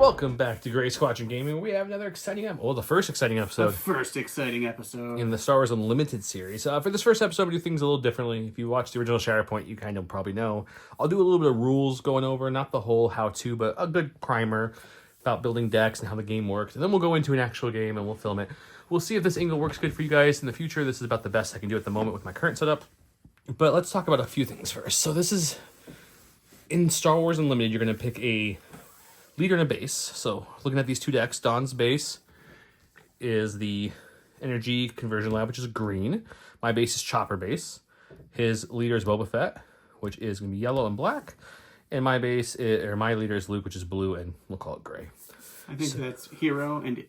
Welcome back to Gray Squadron Gaming. We have another exciting episode. The first exciting episode. The first exciting episode. In the Star Wars Unlimited series. For this first episode, we do things a little differently. If you watched the original Shatterpoint, you kind of probably know. I'll do a little bit of rules going over, not the whole how-to, but a good primer about building decks and how the game works. And then we'll go into an actual game and we'll film it. We'll see if this angle works good for you guys in the future. This is about the best I can do at the moment with my current setup. But let's talk about a few things first. So this is, in Star Wars Unlimited, you're going to pick a leader and a base. So looking at these two decks, Don's base is the Energy Conversion Lab, which is green. My base is Chopper base. His leader is Boba Fett, which is going to be yellow and black. And my base, my leader is Luke, which is blue, and we'll call it gray. I think that's hero and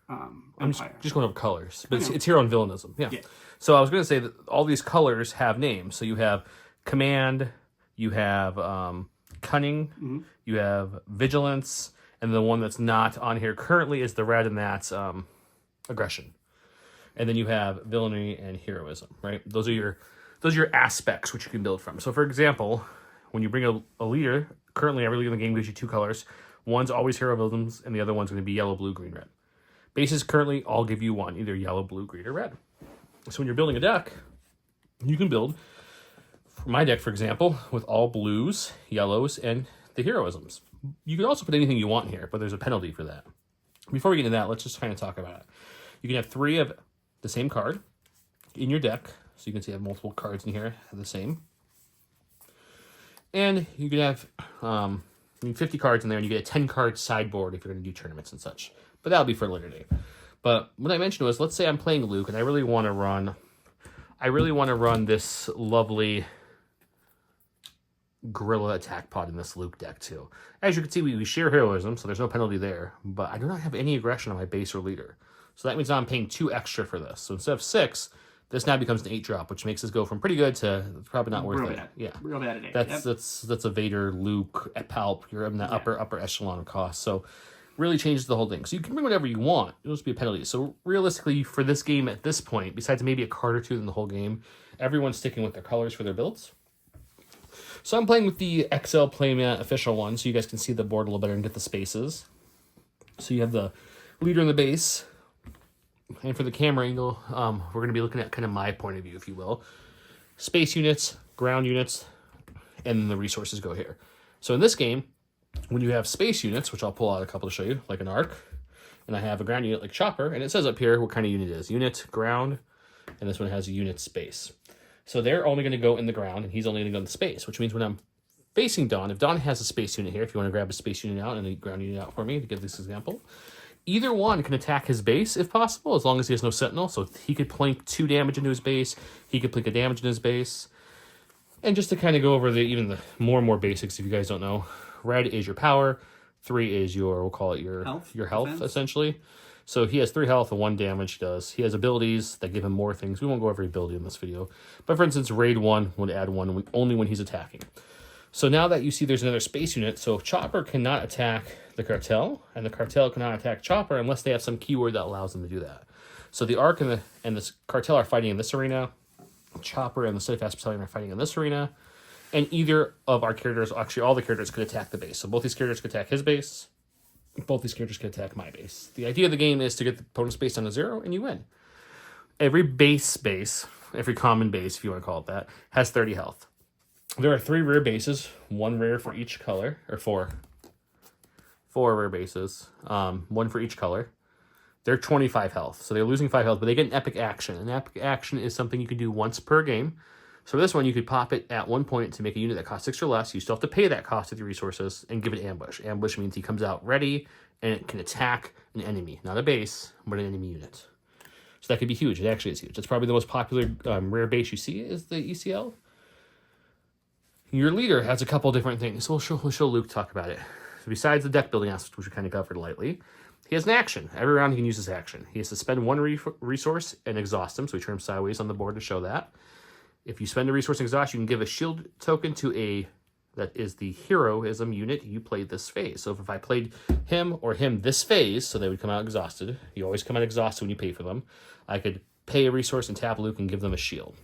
I'm just going over colors, but it's hero and villainism. Yeah. So I was going to say that all these colors have names. So you have command, you have cunning, you have vigilance, and the one that's not on here currently is the red, and that's aggression. And then you have villainy and heroism, right? Those are your aspects which you can build from. So for example, when you bring a leader, currently every leader in the game gives you two colors. One's always heroism, and the other one's going to be yellow, blue, green, red. Bases currently all give you one, either yellow, blue, green, or red. So when you're building a deck, you can build, for my deck, for example, with all blues, yellows, and the heroisms. You can also put anything you want here, but there's a penalty for that. Before we get into that, let's just kind of talk about it. You can have three of the same card in your deck. So you can see I have multiple cards in here, have the same. And you can have 50 cards in there, and you get a 10-card sideboard if you're going to do tournaments and such. But that'll be for a later date. But what I mentioned was, let's say I'm playing Luke, and I really want to run this lovely gorilla attack pod in this Luke deck too. As you can see, we share heroism, so there's no penalty there. But I do not have any aggression on my base or leader. So that means I'm paying 2 extra for this. So instead of 6, this now becomes an 8-drop, which makes this go from pretty good to probably not worth it. Yeah, real bad at 8. That's a Vader, Luke, Palp. You're in the upper echelon of cost. So really changes the whole thing. So you can bring whatever you want. It'll just be a penalty. So realistically, for this game at this point, besides maybe a card or two in the whole game, everyone's sticking with their colors for their builds. So I'm playing with the XL Playmat official one, so you guys can see the board a little better and get the spaces. So you have the leader in the base. And for the camera angle, we're going to be looking at kind of my point of view, if you will. Space units, ground units, and then the resources go here. So in this game, when you have space units, which I'll pull out a couple to show you, like an arc, and I have a ground unit like Chopper, and it says up here what kind of unit it is. Unit, ground, and this one has a unit space. So they're only going to go in the ground, and he's only going to go in the space, which means when I'm facing Don, if Don has a space unit here, if you want to grab a space unit out and a ground unit out for me to give this example, either one can attack his base if possible, as long as he has no sentinel. So he could plink 2 damage into his base, he could plink a damage in his base. And just to kind of go over even the more and more basics, if you guys don't know, red is your power, 3 is your, we'll call it your health essentially. So he has 3 health and 1 damage does. He has abilities that give him more things. We won't go over every ability in this video. But for instance, raid 1 would add 1 only when he's attacking. So now that you see there's another space unit, so Chopper cannot attack the cartel, and the cartel cannot attack Chopper unless they have some keyword that allows them to do that. So the Ark and the cartel are fighting in this arena. Chopper and the Steadfast Battalion are fighting in this arena. And either of our characters, actually all the characters, could attack the base. So both these characters could attack his base. Both these characters could attack my base. The idea of the game is to get the opponent's base down to 0, and you win. Every base, every common base, if you want to call it that, has 30 health. There are 3 rare bases, 1 rare for each color, or 4 rare bases, 1 for each color. They're 25 health, so they're losing 5 health, but they get an epic action. An epic action is something you can do once per game. So for this one, you could pop it at 1 point to make a unit that costs 6 or less. You still have to pay that cost with your resources and give it ambush. Ambush means he comes out ready and it can attack an enemy, not a base, but an enemy unit. So that could be huge. It actually is huge. That's probably the most popular rare base you see is the ECL. Your leader has a couple different things. So we'll show Luke talk about it. So besides the deck building aspect, which we kind of covered lightly, he has an action. Every round he can use his action. He has to spend 1 resource and exhaust him, so we turn him sideways on the board to show that. If you spend a resource and exhaust, you can give a shield token to that is the heroism unit you played this phase. So if I played him or him this phase, so they would come out exhausted. You always come out exhausted when you pay for them. I could pay a resource and tap Luke and give them a shield.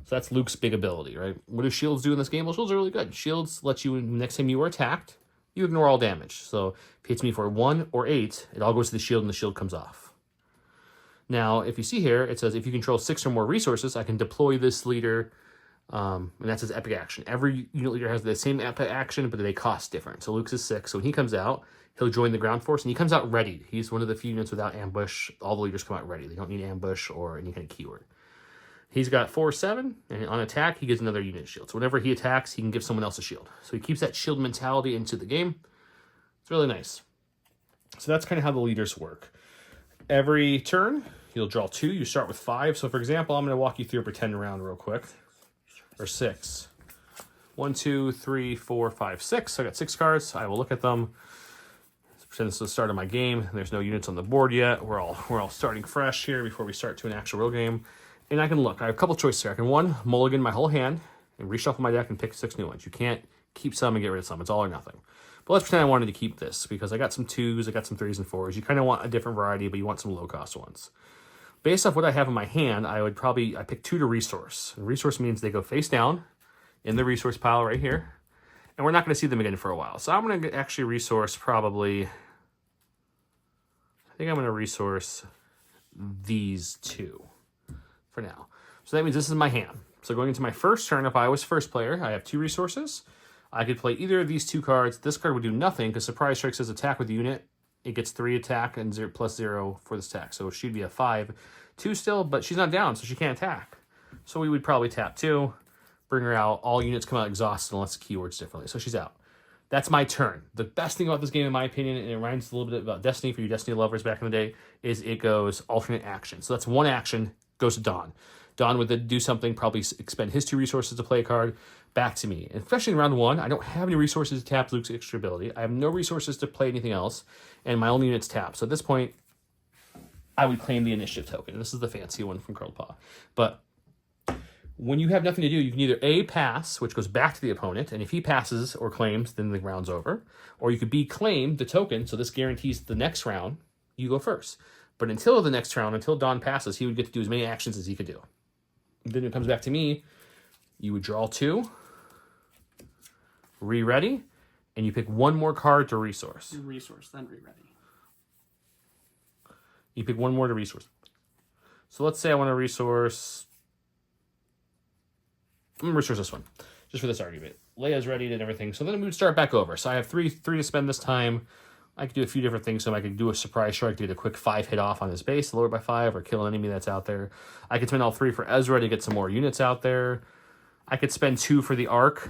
So that's Luke's big ability, right? What do shields do in this game? Well, shields are really good. Shields let you, next time you are attacked, you ignore all damage. So if he hits me for 1 or 8, it all goes to the shield and the shield comes off. Now, if you see here, it says if you control 6 or more resources, I can deploy this leader, and that's his epic action. Every unit leader has the same epic action, but they cost different. So Luke's is 6, so when he comes out, he'll join the ground force, and he comes out ready. He's one of the few units without ambush. All the leaders come out ready. They don't need ambush or any kind of keyword. He's got 4/7, and on attack, he gets another unit shield. So whenever he attacks, he can give someone else a shield. So he keeps that shield mentality into the game. It's really nice. So that's kind of how the leaders work. Every turn, you'll draw 2. You start with 5. So for example, I'm going to walk you through a pretend round real quick. Or 6. 1, 2, 3, 4, 5, 6. So I got 6 cards. I will look at them. Pretend this is the start of my game. There's no units on the board yet. We're all starting fresh here before we start to an actual real game. And I can look. I have a couple choices here. I can, 1, mulligan my whole hand and reshuffle my deck and pick 6 new ones. You can't keep some and get rid of some. It's all or nothing. But let's pretend I wanted to keep this because I got some 2s, I got some 3s and 4s. You kind of want a different variety, but you want some low-cost ones. Based off what I have in my hand, I pick 2 to resource. And resource means they go face down in the resource pile right here. And we're not going to see them again for a while. So I'm going to actually resource probably, I think I'm going to resource these 2 for now. So that means this is my hand. So going into my first turn, if I was first player, I have 2 resources. I could play either of these 2 cards. This card would do nothing because Surprise Strike says attack with the unit. It gets 3 attack and +0 for this attack. So she'd be a 5/2 still, but she's not down, so she can't attack. So we would probably tap 2, bring her out. All units come out exhausted unless the keywords differently. So she's out. That's my turn. The best thing about this game, in my opinion, and it reminds a little bit about Destiny for you Destiny lovers back in the day, is it goes alternate action. So that's 1 action, goes to Dawn. Dawn would then do something, probably expend his 2 resources to play a card, back to me. And especially in round 1, I don't have any resources to tap Luke's extra ability. I have no resources to play anything else, and my only unit's tapped. So at this point, I would claim the initiative token. This is the fancy one from Curled Paw. But when you have nothing to do, you can either A, pass, which goes back to the opponent, and if he passes or claims, then the round's over. Or you could B, claim the token, so this guarantees the next round, you go first. But until the next round, until Dawn passes, he would get to do as many actions as he could do. Then it comes back to me, you would draw 2, re-ready, and you pick 1 more card to resource. Resource, then re-ready. You pick 1 more to resource. So let's say I want to resource... I'm going to resource this one, just for this argument. Leia's ready and everything, so then we would start back over. So I have 3 to spend this time. I could do a few different things. So I could do a surprise strike to get a quick 5 hit off on his base, lower by 5, or kill an enemy that's out there. I could spend all 3 for Ezra to get some more units out there. I could spend 2 for the Arc.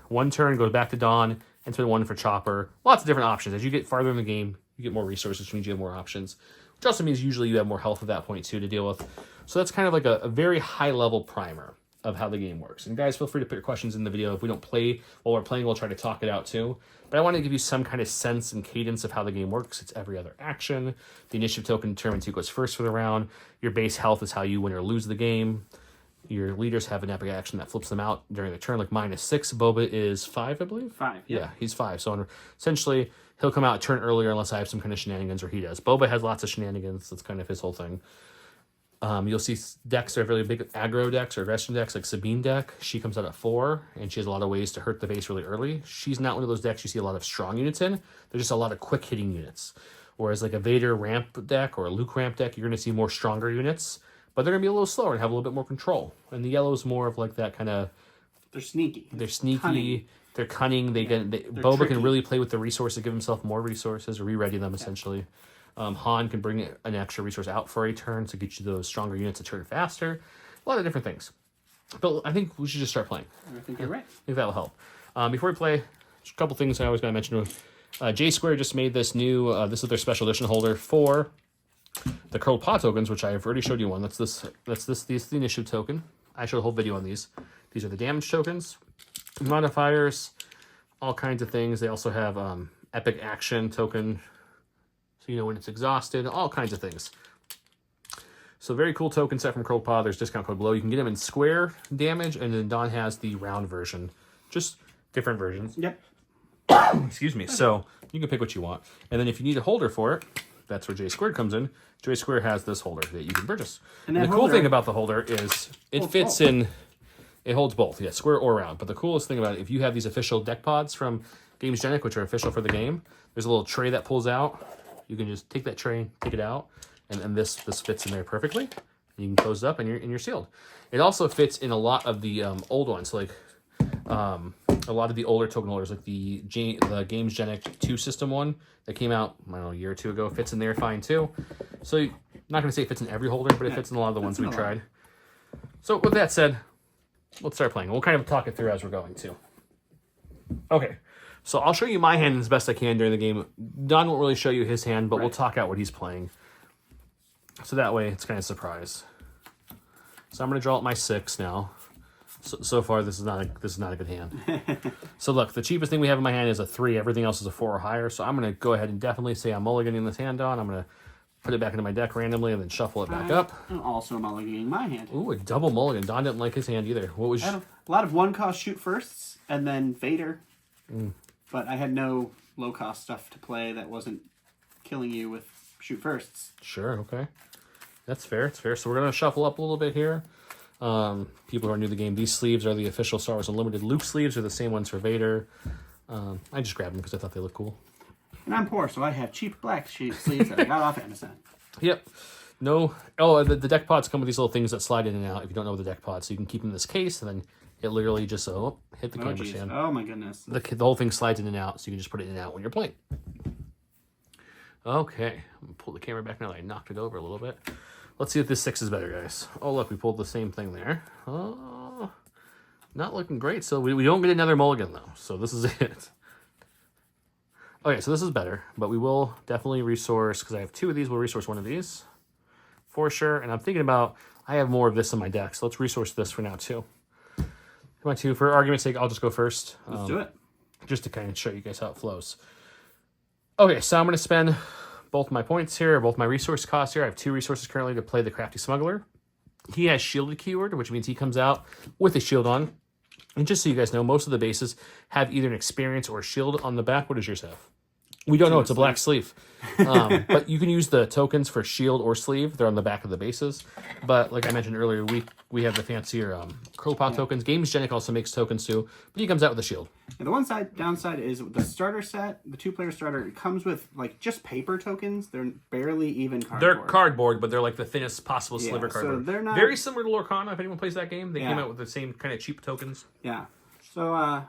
1 turn goes back to Dawn, and spend 1 for Chopper. Lots of different options. As you get farther in the game, you get more resources, which means you have more options. Which also means usually you have more health at that point too to deal with. So that's kind of like a very high level primer of how the game works. And guys, feel free to put your questions in the video. If we don't play while we're playing, we'll try to talk it out too. But I want to give you some kind of sense and cadence of how the game works. It's every other action. The initiative token determines who goes first for the round. Your base health is how you win or lose the game. Your leaders have an epic action that flips them out during the turn, like -6. Boba is 5, I believe? 5. Yeah, he's 5. So essentially, he'll come out a turn earlier unless I have some kind of shenanigans, or he does. Boba has lots of shenanigans. That's kind of his whole thing. You'll see decks that are really big aggro decks or aggression decks, like Sabine deck. She comes out at 4, and she has a lot of ways to hurt the base really early. She's not one of those decks you see a lot of strong units in. There's just a lot of quick-hitting units. Whereas like a Vader ramp deck or a Luke ramp deck, you're going to see more stronger units, but they're going to be a little slower and have a little bit more control. And the yellow's more of like that kind of... They're sneaky. They're sneaky. Cunning. They're cunning. Boba tricky. can really play with the resources, give himself more resources, or re-ready them, essentially. Han can bring an extra resource out for a turn to get you those stronger units a turn faster. A lot of different things. But I think we should just start playing. I think you're right. I think that'll help. Before we play, just a couple things I always got to mention. J Square just made this new, this is their special edition holder for the Curled Paw tokens, which I have already showed you one. This is the initiative token. I showed a whole video on these. These are the damage tokens, modifiers, all kinds of things. They also have epic action token, so you know when it's exhausted, all kinds of things. So very cool token set from Curled Paw. There's discount code below. You can get them in square damage, and then Don has the round version. Just different versions. Yep. Excuse me. So you can pick what you want. And then if you need a holder for it, that's where J Squared comes in. J Squared has this holder that you can purchase. And the cool thing about the holder is it fits in, it holds both, yeah, square or round. But the coolest thing about it, if you have these official deck pods from Games Genic, which are official for the game. There's a little tray that pulls out. You can just take that tray, take it out, and this fits in there perfectly. You can close it up, and you're sealed. It also fits in a lot of the old ones, like a lot of the older token holders, like the Games Genic 2 system one that came out, I don't know, a year or two ago, fits in there fine too. So I'm not going to say it fits in every holder, but it fits in a lot of the ones we tried. So with that said, let's start playing. We'll kind of talk it through as we're going too. Okay, so I'll show you my hand as best I can during the game. Don won't really show you his hand, but we'll talk out what he's playing. So that way it's kind of a surprise. So I'm going to draw out my 6 now. So far, this is not a good hand. So look, the cheapest thing we have in my hand is a 3. Everything else is a 4 or higher. So I'm going to go ahead and definitely say I'm mulliganing this hand on. I'm going to put it back into my deck randomly and then shuffle it back up. I'm also mulliganing my hand. Ooh, a double mulligan. Don didn't like his hand either. What was? I had a lot of 1-cost shoot firsts and then Vader. But I had no low-cost stuff to play that wasn't killing you with shoot firsts. Sure, okay. That's fair, it's fair. So we're going to shuffle up a little bit here. People who are new to the game, these sleeves are the official Star Wars Unlimited Luke sleeves. Are the same ones for Vader. I just grabbed them because I thought they looked cool. And I'm poor, so I have cheap black sleeves that I got off Amazon. Yep. No. Oh, the deck pods come with these little things that slide in and out if you don't know the deck pods. So you can keep them in this case, and then it literally just hit the camera stand. Oh my goodness. The whole thing slides in and out, so you can just put it in and out when you're playing. Okay. I'm going to pull the camera back now that I knocked it over a little bit. Let's see if this 6 is better, guys. Oh, look, we pulled the same thing there. Oh, not looking great. So we don't get another mulligan, though. So this is it. Okay, so this is better. But we will definitely resource, because I have 2 of these. We'll resource 1 of these for sure. And I'm thinking about, I have more of this in my deck. So let's resource this for now, too. Come on, 2. For argument's sake, I'll just go first. Let's do it. Just to kind of show you guys how it flows. Okay, so I'm going to spend both my points here, both my resource costs here. I have 2 resources currently to play the Crafty Smuggler. He has shielded keyword, which means he comes out with a shield on. And just so you guys know, most of the bases have either an experience or a shield on the back. What does yours have? We don't know. It's a black sleeve. But you can use the tokens for shield or sleeve. They're on the back of the bases. But like I mentioned earlier, we have the fancier Crowpaw tokens. Games Genic also makes tokens too, but he comes out with a shield. And the downside is the starter set, the 2-player starter, it comes with like just paper tokens. They're barely even cardboard. They're cardboard, but they're like the thinnest possible sliver cardboard. So they're not very similar to Lorcana. If anyone plays that game, they came out with the same kind of cheap tokens. Yeah. So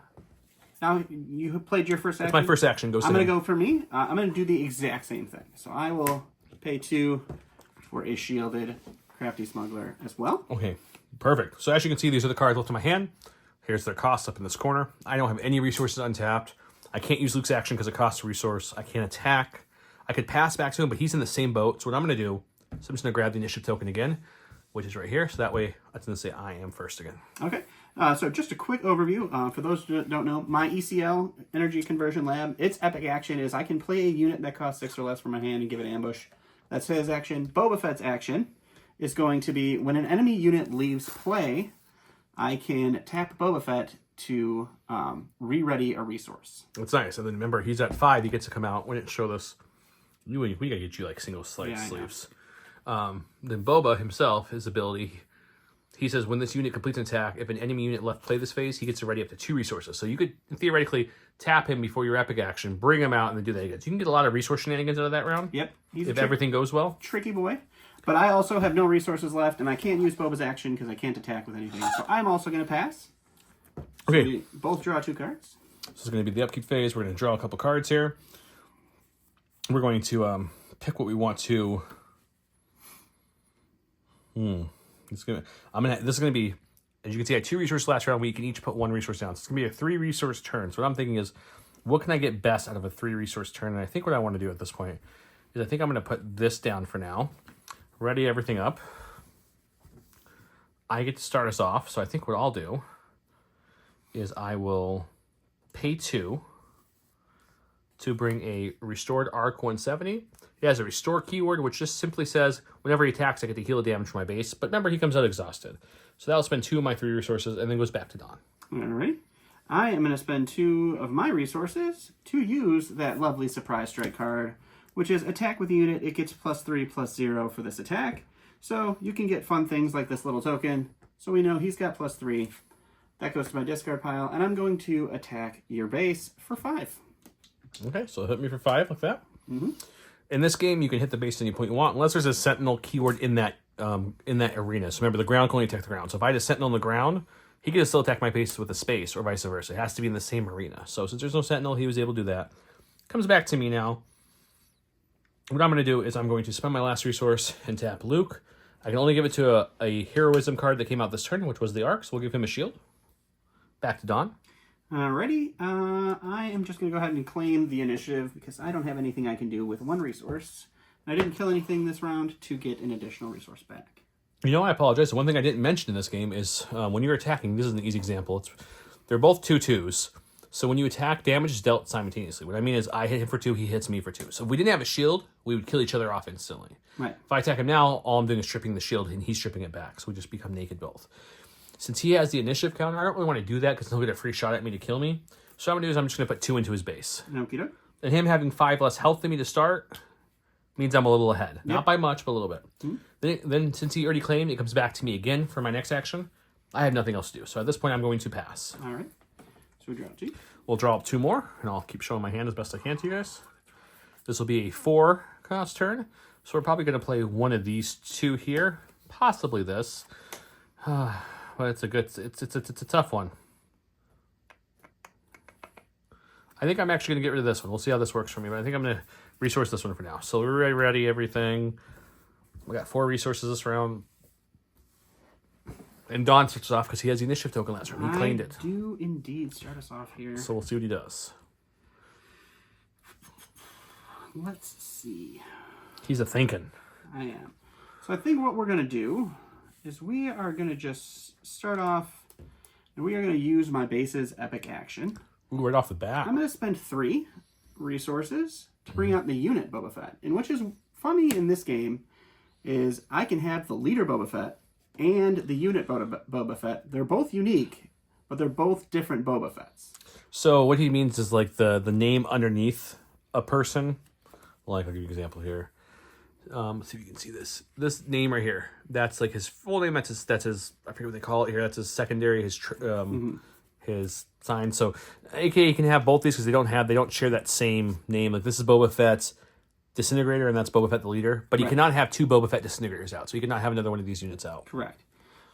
now you played your first action. It's my first action. I'm going to go for me. I'm going to do the exact same thing. So I will pay 2 for a shielded Crafty Smuggler as well. Okay, perfect. So as you can see, these are the cards left in my hand. Here's their cost up in this corner. I don't have any resources untapped. I can't use Luke's action because it costs a resource. I can't attack. I could pass back to him, but he's in the same boat. So what I'm going to do is I'm just going to grab the initiative token again, which is right here. So that way it's going to say I am first again. Okay. So just a quick overview. For those who don't know, my ECL, Energy Conversion Lab, its epic action is I can play a unit that costs 6 or less from my hand and give it ambush. That's his action. Boba Fett's action is going to be when an enemy unit leaves play, I can tap Boba Fett to re-ready a resource. That's nice. And then remember, he's at 5. He gets to come out. We didn't show this. We got to get you like single slice sleeves. Then Boba himself, his ability, he says when this unit completes an attack, if an enemy unit left play this phase, he gets to ready up to 2 resources. So you could theoretically tap him before your epic action, bring him out, and then do that again. So you can get a lot of resource shenanigans out of that round. Yep. If everything goes well. Tricky boy. But I also have no resources left, and I can't use Boba's action because I can't attack with anything. So I'm also going to pass. Okay. So we both draw 2 cards. This is going to be the upkeep phase. We're going to draw a couple cards here. We're going to pick what we want to. This is going to be, as you can see, I had 2 resources last round. We can each put 1 resource down. So it's going to be a 3 resource turn. So what I'm thinking is, what can I get best out of a 3 resource turn? And I think what I want to do at this point is I think I'm going to put this down for now. Ready everything up. I get to start us off. So I think what I'll do is I will pay 2 to bring a restored Arc 170. He has a restore keyword, which just simply says whenever he attacks, I get to heal the damage from my base. But remember, he comes out exhausted. So that'll spend 2 of my 3 resources and then goes back to Don. All right. I am going to spend 2 of my resources to use that lovely surprise strike card, which is attack with the unit. It gets +3/+0 for this attack. So you can get fun things like this little token. So we know he's got +3. That goes to my discard pile, and I'm going to attack your base for 5. Okay, so hit me for 5 like that. In this game, you can hit the base any point you want, unless there's a sentinel keyword in that arena. So remember, the ground can only attack the ground. So if I had a sentinel on the ground, he could still attack my base with a space, or vice versa. It has to be in the same arena. So since there's no sentinel, he was able to do that. Comes back to me now. What I'm going to do is I'm going to spend my last resource and tap Luke. I can only give it to a heroism card that came out this turn, which was the Arc, so we'll give him a shield. Back to Don. Alrighty, I am just going to go ahead and claim the initiative because I don't have anything I can do with 1 resource. I didn't kill anything this round to get an additional resource back. You know, I apologize. The one thing I didn't mention in this game is when you're attacking, this is an easy example. They're both 2/2s. So when you attack, damage is dealt simultaneously. What I mean is I hit him for 2, he hits me for 2. So if we didn't have a shield, we would kill each other off instantly. Right. If I attack him now, all I'm doing is stripping the shield and he's stripping it back. So we just become naked both. Since he has the initiative counter, I don't really want to do that because he'll get a free shot at me to kill me. So what I'm going to do is I'm just going to put 2 into his base. Okie doke. And him having 5 less health than me to start means I'm a little ahead. Not by much, but a little bit. Then since he already claimed, it comes back to me again for my next action. I have nothing else to do. So at this point, I'm going to pass. All right. So we draw 2. We'll draw up 2 more, and I'll keep showing my hand as best I can to you guys. This will be a 4 cost turn. So we're probably going to play one of these 2 here. Possibly this. But it's a tough one. I think I'm actually going to get rid of this one. We'll see how this works for me, but I think I'm going to resource this one for now. So we're ready, everything. We got 4 resources this round. And Don switches off because he has the initiative token last round. He claimed it. I do indeed start us off here. So we'll see what he does. Let's see. He's a thinking. I am. So I think what we're going to do is we are going to just start off, and we are going to use my base's epic action. Ooh, right off the bat. I'm going to spend 3 resources to bring out the unit Boba Fett. And which is funny in this game is I can have the leader Boba Fett and the unit Boba Fett. They're both unique, but they're both different Boba Fetts. So what he means is like the name underneath a person. Like, I'll give you an example here. Let's see if you can see this. This name right here. That's like his full name. That's his. I forget what they call it here. That's his secondary. His sign. So, AKA, you can have both these because they don't share that same name. Like this is Boba Fett's Disintegrator, and that's Boba Fett the leader. But you cannot have 2 Boba Fett Disintegrators out. So you cannot have another one of these units out. Correct.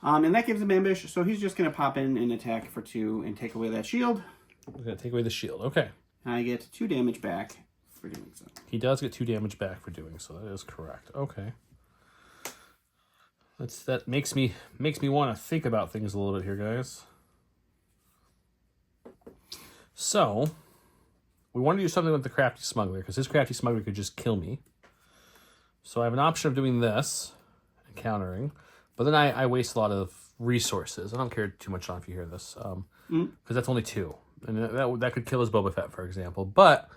And that gives him ambush. So he's just going to pop in and attack for 2 and take away that shield. We're gonna take away the shield. Okay. And I get 2 damage back for doing so. He does get 2 damage back for doing so. That is correct. Okay. That makes me want to think about things a little bit here, guys. So, we want to do something with the Crafty Smuggler, because his Crafty Smuggler could just kill me. So I have an option of doing this, and countering, but then I waste a lot of resources. I don't care too much on if you hear this, because that's only 2. And that could kill his Boba Fett, for example, but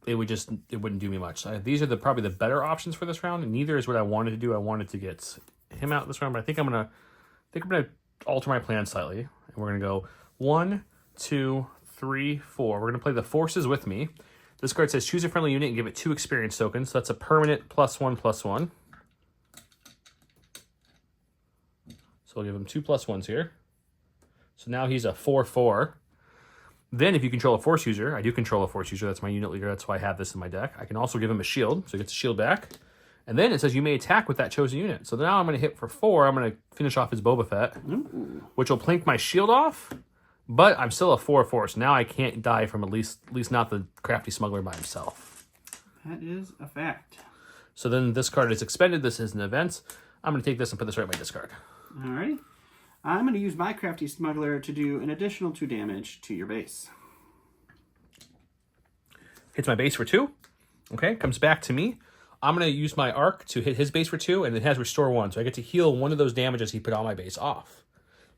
it wouldn't do me much. These are probably the better options for this round, and neither is what I wanted to do. I wanted to get him out this round, but I think I'm gonna alter my plan slightly, and we're gonna go 1, 2, 3, 4. We're gonna play the forces with me. This card says choose a friendly unit and give it 2 experience tokens. So that's a permanent +1/+1. So we'll give him 2 +1s here. So now he's a 4/4. Then if you control a force user, I do control a force user. That's my unit leader. That's why I have this in my deck. I can also give him a shield, so he gets a shield back. And then it says you may attack with that chosen unit. So now I'm going to hit for 4. I'm going to finish off his Boba Fett, which will plink my shield off. But I'm still a 4/4, so now I can't die from at least not the Crafty Smuggler by himself. That is a fact. So then this card is expended. This is an event. I'm going to take this and put this right in my discard. Alrighty. I'm going to use my Crafty Smuggler to do an additional 2 damage to your base. Hits my base for 2. Okay, comes back to me. I'm going to use my arc to hit his base for 2, and it has restore 1. So I get to heal one of those damages he put on my base off.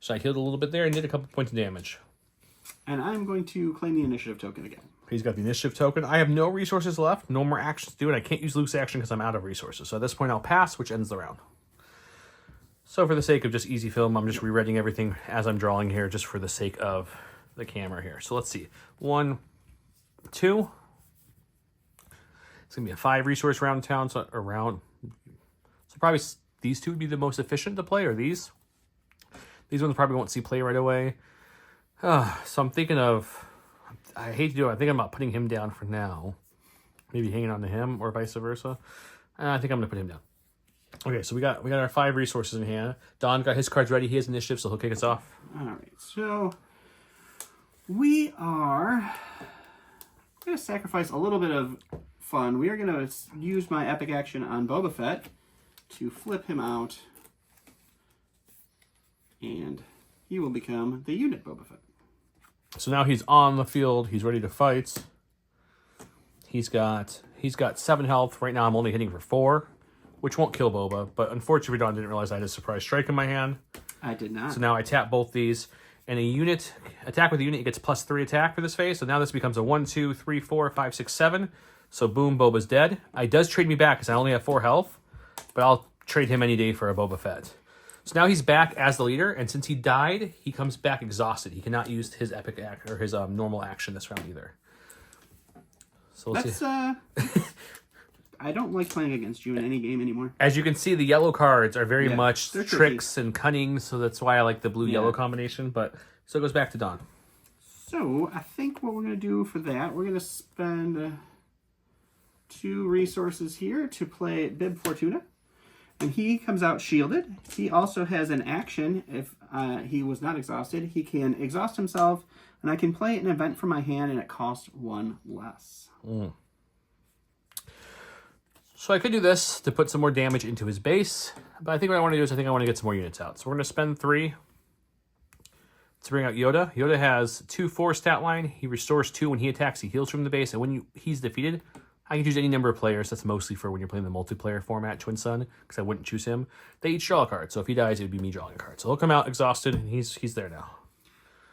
So I healed a little bit there and did a couple points of damage. And I'm going to claim the initiative token again. He's got the initiative token. I have no resources left, no more actions to do, and I can't use Luke's action because I'm out of resources. So at this point, I'll pass, which ends the round. So for the sake of just easy film, I'm just rewriting everything as I'm drawing here, just for the sake of the camera here. So let's see. 1, 2. It's going to be a 5 resource round town, so probably these 2 would be the most efficient to play, or these. These ones probably won't see play right away. So I'm thinking of, I hate to do it, I'm thinking about putting him down for now. Maybe hanging on to him or vice versa. I think I'm going to put him down. Okay, so we got our 5 resources in hand. Don got his cards ready. He has initiative, so he'll kick us off. All right, so we are going to sacrifice a little bit of fun. We are going to use my epic action on Boba Fett to flip him out, and he will become the unit Boba Fett. So now he's on the field. He's ready to fight. He's got 7 health. Right now I'm only hitting for 4, which won't kill Boba. But unfortunately, Don didn't realize I had a surprise strike in my hand. I did not. So now I tap both these. And a unit, attack with a unit, it gets +3 attack for this phase. So now this becomes a 1, 2, 3, 4, 5, 6, 7. So boom, Boba's dead. It does trade me back because I only have 4 health. But I'll trade him any day for a Boba Fett. So now he's back as the leader. And since he died, he comes back exhausted. He cannot use his epic act or his normal action this round either. So let's see. I don't like playing against you in any game anymore. As you can see, the yellow cards are very much they're tricks and cunning, so that's why I like the blue-yellow combination. But so it goes back to Don. So I think what we're going to do for that, we're going to spend 2 resources here to play Bib Fortuna. And he comes out shielded. He also has an action. If he was not exhausted, he can exhaust himself, and I can play an event from my hand, and it costs 1 less. So I could do this to put some more damage into his base, but I think what I want to do is I want to get some more units out. So we're going to spend 3 to bring out Yoda. Yoda has 2/4 stat line. He restores 2 when he attacks. He heals from the base, and when he's defeated, I can choose any number of players. That's mostly for when you're playing the multiplayer format, Twin Sun, because I wouldn't choose him. They each draw a card, so if he dies, it would be me drawing a card. So he'll come out exhausted, and he's there now.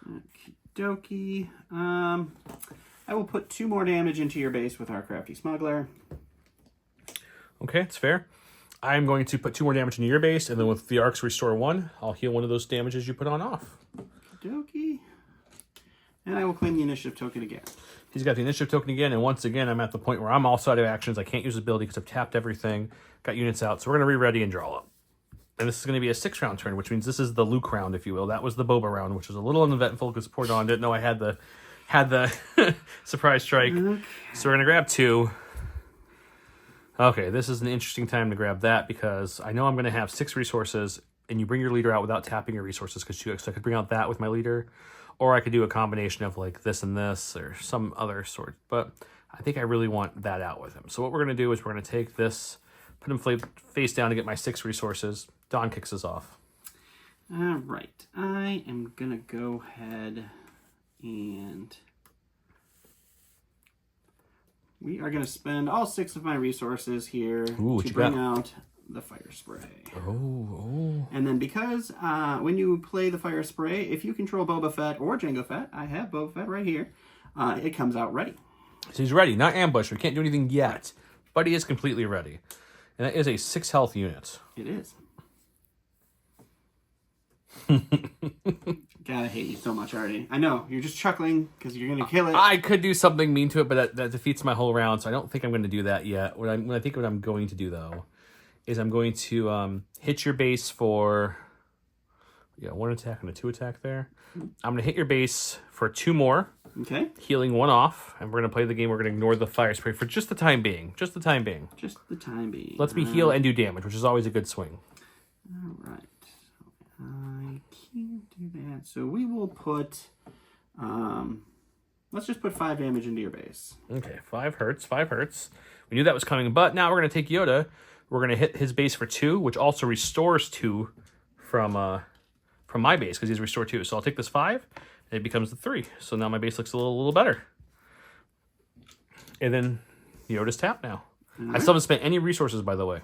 Okie dokie. I will put 2 more damage into your base with our Crafty Smuggler. Okay, it's fair. I'm going to put 2 more damage into your base, and then with the arcs restore 1, I'll heal one of those damages you put on off. Okie dokie. And I will claim the initiative token again. He's got the initiative token again, and once again, I'm at the point where I'm also out of actions. I can't use ability because I've tapped everything, got units out, so we're going to re-ready and draw up. And this is going to be a 6-round turn, which means this is the Luke round, if you will. That was the Boba round, which was a little uneventful because poor Don didn't know I had the surprise strike. Okay. So we're going to grab 2. Okay, this is an interesting time to grab that because I know I'm going to have 6 resources, and you bring your leader out without tapping your resources because so I could bring out that with my leader, or I could do a combination of like this and this or some other sort. But I think I really want that out with him. So what we're going to do is we're going to take this, put him face down to get my 6 resources. Don kicks us off. All right, I am going to go ahead and we are going to spend all 6 of my resources here to bring out the fire spray. Oh. And then because when you play the fire spray, if you control Boba Fett or Jango Fett, I have Boba Fett right here, it comes out ready. So he's ready, not ambush. We can't do anything yet, but he is completely ready. And that is a 6 health unit. It is. God, I hate you so much already. I know, you're just chuckling because you're going to kill it. I could do something mean to it, but that defeats my whole round, so I don't think I'm going to do that yet. What I'm going to do, though, is I'm going to hit your base for 1 attack and a 2 attack there. I'm going to hit your base for 2 more. Okay. Healing 1 off, and we're going to play the game. We're going to ignore the fire spray for just the time being. Just the time being. Let's me heal and do damage, which is always a good swing. All right. I can't do that. So we will put, let's just put 5 damage into your base. Okay, 5 hurts, 5 hurts. We knew that was coming, but now we're going to take Yoda. We're going to hit his base for 2, which also restores 2 from my base, because he's restored 2. So I'll take this 5, and it becomes the 3. So now my base looks a little better. And then Yoda's tapped now. I still haven't spent any resources, by the way.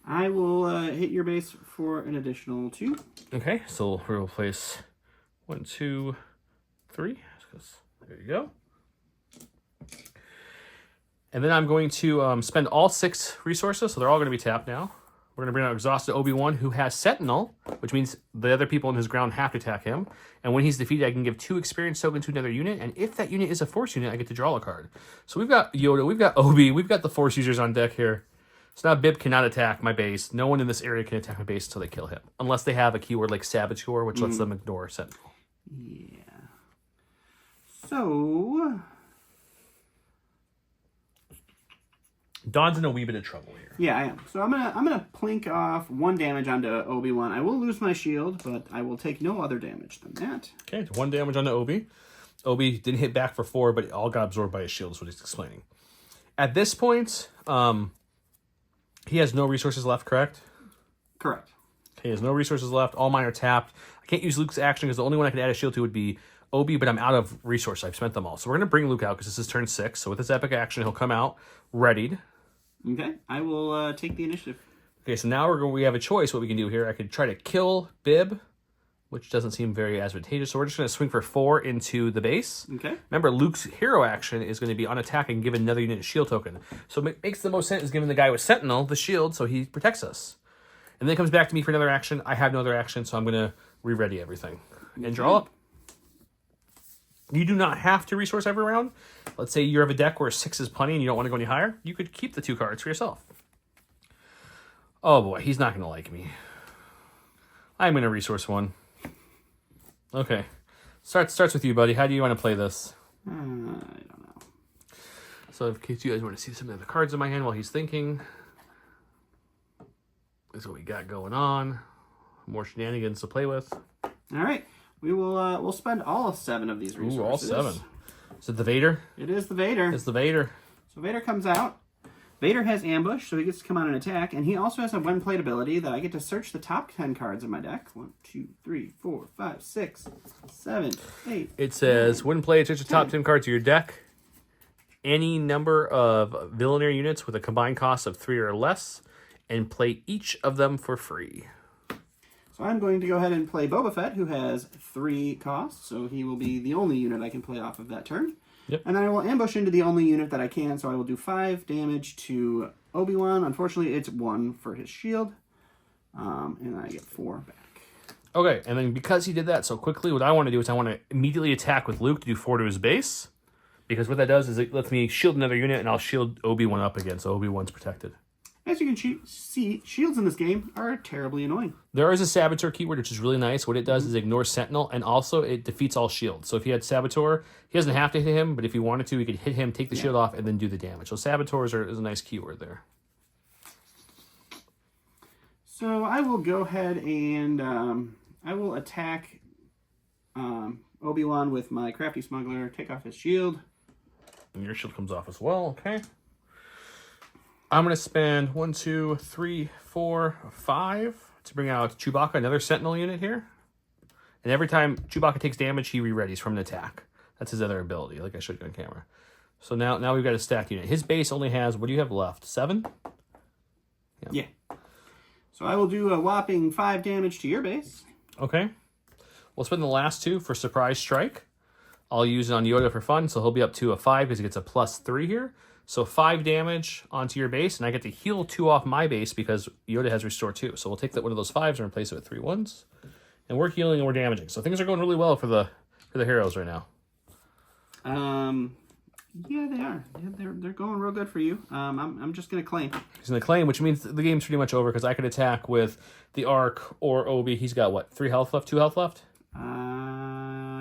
I will hit your base for an additional 2. Okay, so we'll place 1, 2, 3. There you go. And then I'm going to spend all 6 resources, so they're all going to be tapped now. We're going to bring out Exhausted Obi-Wan, who has Sentinel, which means the other people in his ground have to attack him. And when he's defeated, I can give 2 experience tokens to another unit. And if that unit is a Force unit, I get to draw a card. So we've got Yoda, we've got Obi, we've got the Force users on deck here. So now Bib cannot attack my base. No one in this area can attack my base until they kill him. Unless they have a keyword like Saboteur, which lets them ignore Sentinel. Yeah. So Don's in a wee bit of trouble here. yeah, I am. So I'm gonna plink off 1 damage onto Obi-Wan. I will lose my shield, but I will take no other damage than that. Okay, 1 damage onto Obi. Obi didn't hit back for 4, but it all got absorbed by his shield, is what he's explaining. At this point, he has no resources left, correct? Correct. He has no resources left. All mine are tapped. I can't use Luke's action because the only one I could add a shield to would be Obi, but I'm out of resources. I've spent them all. So we're going to bring Luke out because this is turn 6. So with this epic action, he'll come out readied. Okay, I will take the initiative. Okay, so now we have a choice what we can do here. I could try to kill Bib, which doesn't seem very advantageous. So we're just going to swing for 4 into the base. Okay. Remember, Luke's hero action is going to be on attack and give another unit a shield token. So it makes the most sense is giving the guy with Sentinel the shield so he protects us. And then it comes back to me for another action. I have no other action, so I'm going to re-ready everything. And draw up. You do not have to resource every round. Let's say you have a deck where 6 is plenty and you don't want to go any higher. You could keep the 2 cards for yourself. Oh boy, he's not going to like me. I'm going to resource 1. Okay. Starts with you, buddy. How do you want to play this? I don't know. So in case you guys want to see some of the cards in my hand while he's thinking. This is what we got going on. More shenanigans to play with. All right. We will we'll spend all 7 of these resources. Ooh, all 7. Is it the Vader? It is the Vader. It's the Vader. So Vader comes out. Vader has ambush, so he gets to come out and attack, and he also has a when played ability that I get to search the top 10 cards of my deck. 1, 2, 3, 4, 5, 6, 7, 8. It says, when played, search the top 10 cards of your deck. Any number of villainary units with a combined cost of 3 or less, and play each of them for free. So I'm going to go ahead and play Boba Fett, who has 3 costs, so he will be the only unit I can play off of that turn. Yep. And then I will ambush into the only unit that I can, so I will do 5 damage to Obi-Wan. Unfortunately, it's 1 for his shield, and I get 4 back. Okay, and then because he did that so quickly, what I want to do is I want to immediately attack with Luke to do 4 to his base. Because what that does is it lets me shield another unit, and I'll shield Obi-Wan up again, so Obi-Wan's protected. As you can see, shields in this game are terribly annoying. There is a Saboteur keyword, which is really nice. What it does is ignore Sentinel, and also it defeats all shields. So if he had Saboteur, he doesn't have to hit him, but if he wanted to, he could hit him, take the shield off, and then do the damage. So Saboteurs is a nice keyword there. So I will go ahead and I will attack Obi-Wan with my Crafty Smuggler, take off his shield. And your shield comes off as well, okay? I'm going to spend 1, 2, 3, 4, 5 to bring out Chewbacca, another Sentinel unit here. And every time Chewbacca takes damage, he re-readies from an attack. That's his other ability, like I showed you on camera. So now we've got a stacked unit. His base only has, what do you have left? 7? Yeah. So I will do a whopping 5 damage to your base. Okay. We'll spend the last 2 for Surprise Strike. I'll use it on Yoda for fun, so he'll be up to a 5 because he gets a +3 here. So 5 damage onto your base, and I get to heal 2 off my base because Yoda has Restore 2. So we'll take one of those 5s and replace it with 3 1s. And we're healing and we're damaging. So things are going really well for the heroes right now. Yeah, they are. Yeah, they're going real good for you. I'm just gonna claim. He's gonna claim, which means the game's pretty much over because I could attack with the Arc or Obi. He's got what, 3 health left, 2 health left?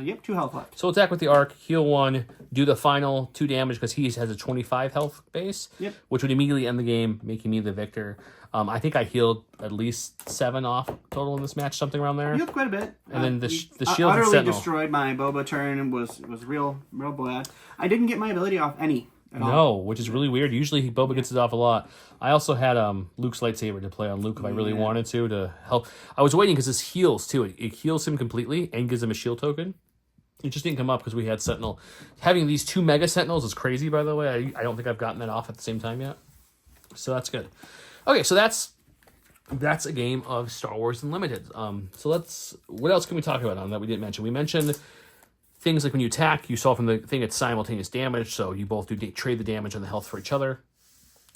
Yep, 2 health left. So we'll attack with the Arc, heal 1, do the final 2 damage because he has a 25 health base, Yep. which would immediately end the game, making me the victor. I think I healed at least 7 off total in this match, something around there. You healed quite a bit. And then the shield and utterly Sentinel. destroyed my Boba turn and was real bad. I didn't get my ability off any at all. No, which is really weird. Usually Boba gets it off a lot. I also had Luke's lightsaber to play on Luke if I really wanted to help. I was waiting because this heals too. It heals him completely and gives him a shield token. It just didn't come up because we had Sentinel. Having these 2 Mega Sentinels is crazy, by the way. I don't think I've gotten that off at the same time yet. So that's good. Okay, so that's a game of Star Wars Unlimited. So what else can we talk about on that we didn't mention? We mentioned things like when you attack, you saw from the thing it's simultaneous damage, so you both do trade the damage and the health for each other.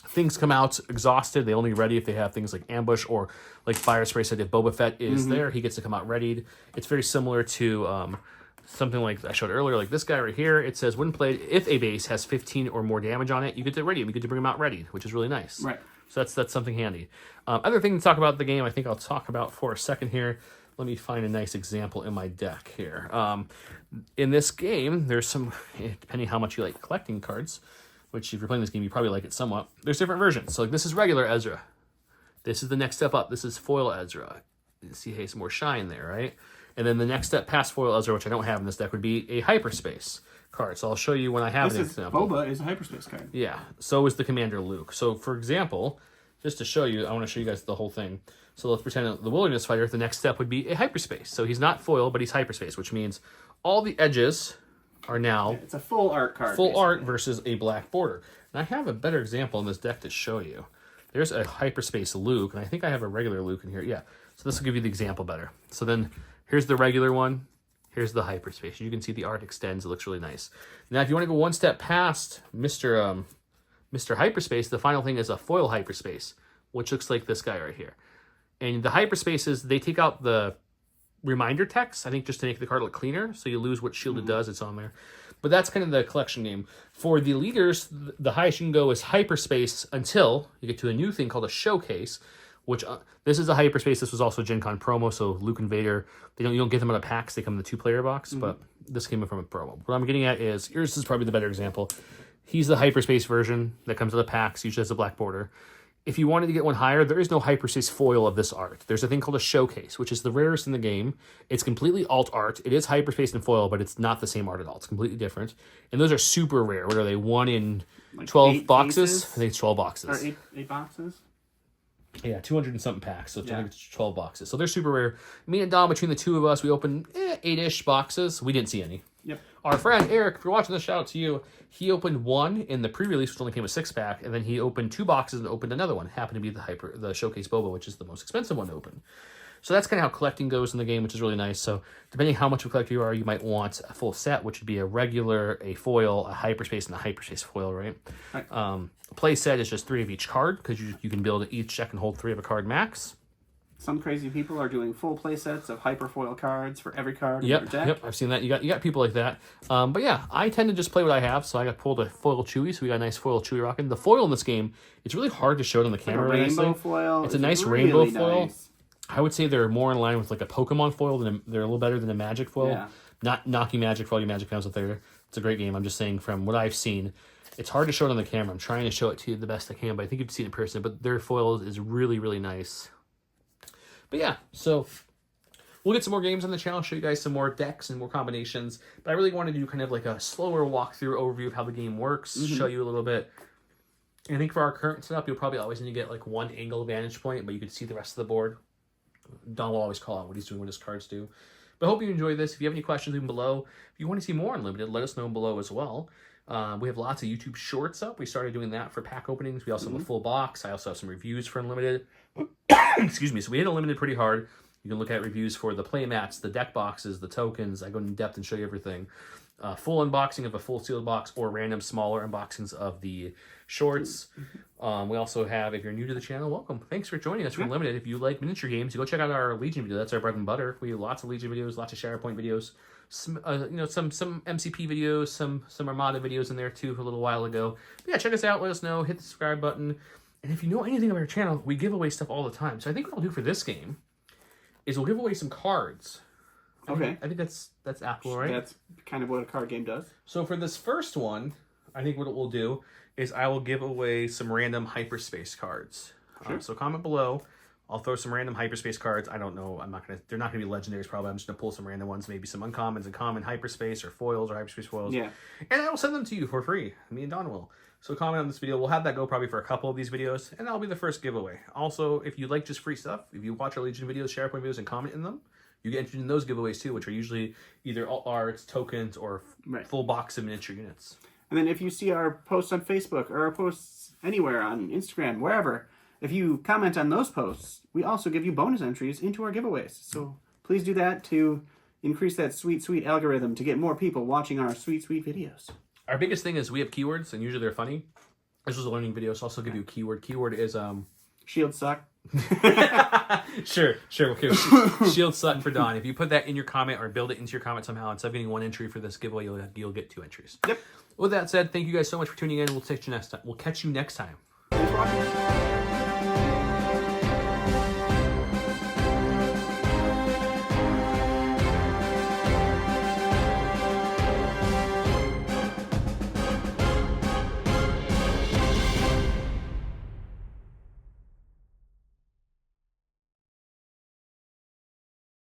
Things come out exhausted. They only ready if they have things like ambush or like Fire Spray said if Boba Fett is there, he gets to come out readied. It's very similar to something like I showed earlier, like this guy right here. It says when played, if a base has 15 or more damage on it, you get to ready him. You get to bring him out ready, which is really nice. Right. So that's something handy. Other thing to talk about the game, I think I'll talk about for a second here. let me find a nice example in my deck here. In this game, there's some, depending how much you like collecting cards, which if you're playing this game, you probably like it somewhat. There's different versions. So like this is regular Ezra. This is the next step up. This is foil Ezra. You see, hey, some more shine there, right? And then the next step past foil Ezra, which I don't have in this deck, would be a hyperspace card. So I'll show you when I have an example. Boba is a hyperspace card. Yeah. So is the Commander Luke. So for example, just to show you, I want to show you guys the whole thing. So let's pretend that the Wilderness Fighter, the next step would be a hyperspace. So he's not foil, but he's hyperspace, which means all the edges are now... It's a full art card. Full art versus a black border. And I have a better example in this deck to show you. There's a hyperspace Luke, and I think I have a regular Luke in here. Yeah. So this will give you the example better. So then here's the regular one. Here's the hyperspace. You can see the art extends. It looks really nice. Now, if you want to go one step past Mr. Hyperspace, the final thing is a foil hyperspace, which looks like this guy right here. And the hyperspaces, they take out the reminder text, I think, just to make the card look cleaner. So you lose what shielded does. It's on there. But that's kind of the collection game. For the leaders, the highest you can go is hyperspace until you get to a new thing called a showcase, which this is a hyperspace. This was also a Gen Con promo, so Luke and Vader, you don't get them in a packs. They come in the 2-player box, but this came from a promo. What I'm getting at is, yours is probably the better example. He's the hyperspace version that comes in the packs, usually has a black border. If you wanted to get one higher, there is no hyperspace foil of this art. There's a thing called a showcase, which is the rarest in the game. It's completely alt art. It is hyperspace and foil, but it's not the same art at all. It's completely different. And those are super rare. What are they? 1 in like 12 boxes? Cases? I think it's 12 boxes. Or eight boxes? Yeah, 200 and something packs, so I think it's 12 boxes. So they're super rare. Me and Dom, between the two of us, we opened 8-ish boxes. We didn't see any. Yep. Our friend Eric, if you're watching this, shout out to you. He opened one in the pre-release, which only came with 6-pack, and then he opened 2 boxes and opened another one. Happened to be the Showcase Boba, which is the most expensive one to open. So that's kind of how collecting goes in the game, which is really nice. So depending how much of a collector you are, you might want a full set, which would be a regular, a foil, a hyperspace, and a hyperspace foil, right? A play set is just 3 of each card, because you can build each deck and hold 3 of a card max. Some crazy people are doing full play sets of hyperfoil cards for every card in their deck. Yep, I've seen that. You got people like that. But yeah, I tend to just play what I have. So I got pulled a foil Chewie, so we got a nice foil Chewie rocking. The foil in this game, it's really hard to show it on the camera. Like a rainbow foil. It's a nice really rainbow foil. Nice. I would say they're more in line with like a Pokemon foil they're a little better than a Magic foil. Yeah. Not knocking Magic for all you Magic fans out there. It's a great game. I'm just saying from what I've seen, it's hard to show it on the camera. I'm trying to show it to you the best I can, but I think you've seen it in person. But their foil is really, really nice. But yeah, so we'll get some more games on the channel, show you guys some more decks and more combinations. But I really want to do kind of like a slower walkthrough overview of how the game works, show you a little bit. And I think for our current setup, you'll probably always need to get like one angle vantage point, but you can see the rest of the board. Don will always call out what he's doing, what his cards do. But I hope you enjoy this. If you have any questions, leave them below. If you want to see more Unlimited, let us know below as well. We have lots of YouTube shorts up. We started doing that for pack openings. We also have a full box. I also have some reviews for Unlimited. Excuse me. So we hit Unlimited pretty hard. You can look at reviews for the play mats, the deck boxes, the tokens. I go in depth and show you everything. Full unboxing of a full sealed box or random smaller unboxings of the shorts. We also have, if you're new to the channel, welcome. Thanks for joining us for Unlimited. If you like miniature games, you go check out our Legion video. That's our bread and butter. We have lots of Legion videos, lots of SharePoint videos, some MCP videos, some Armada videos in there too a little while ago. But yeah, check us out. Let us know. Hit the subscribe button. And if you know anything about our channel, we give away stuff all the time. So I think what I'll do for this game is we'll give away some cards. Okay. I think that's Apple, right? That's kind of what a card game does. So for this first one, I think what we'll do is I will give away some random hyperspace cards. Sure. So comment below. I'll throw some random hyperspace cards. I don't know. They're not gonna be legendaries probably. I'm just gonna pull some random ones, maybe some uncommons and common hyperspace or foils or hyperspace foils. Yeah. And I will send them to you for free. Me and Don will. So comment on this video. We'll have that go probably for a couple of these videos, and that'll be the first giveaway. Also, if you like just free stuff, if you watch our Legion videos, SharePoint videos, and comment in them, you get entered in those giveaways too, which are usually either alt arts, tokens, or full box of miniature units. And then if you see our posts on Facebook or our posts anywhere on Instagram, wherever, if you comment on those posts, we also give you bonus entries into our giveaways. So please do that to increase that sweet, sweet algorithm to get more people watching our sweet, sweet videos. Our biggest thing is we have keywords, and usually they're funny. This was a learning video, so I'll also give you a keyword. Keyword is Shields suck. Sure. Okay. Shield suck for Don. If you put that in your comment or build it into your comment somehow, instead of getting 1 entry for this giveaway, you'll get 2 entries. Yep. With that said, thank you guys so much for tuning in. We'll catch you next time. Thanks for watching.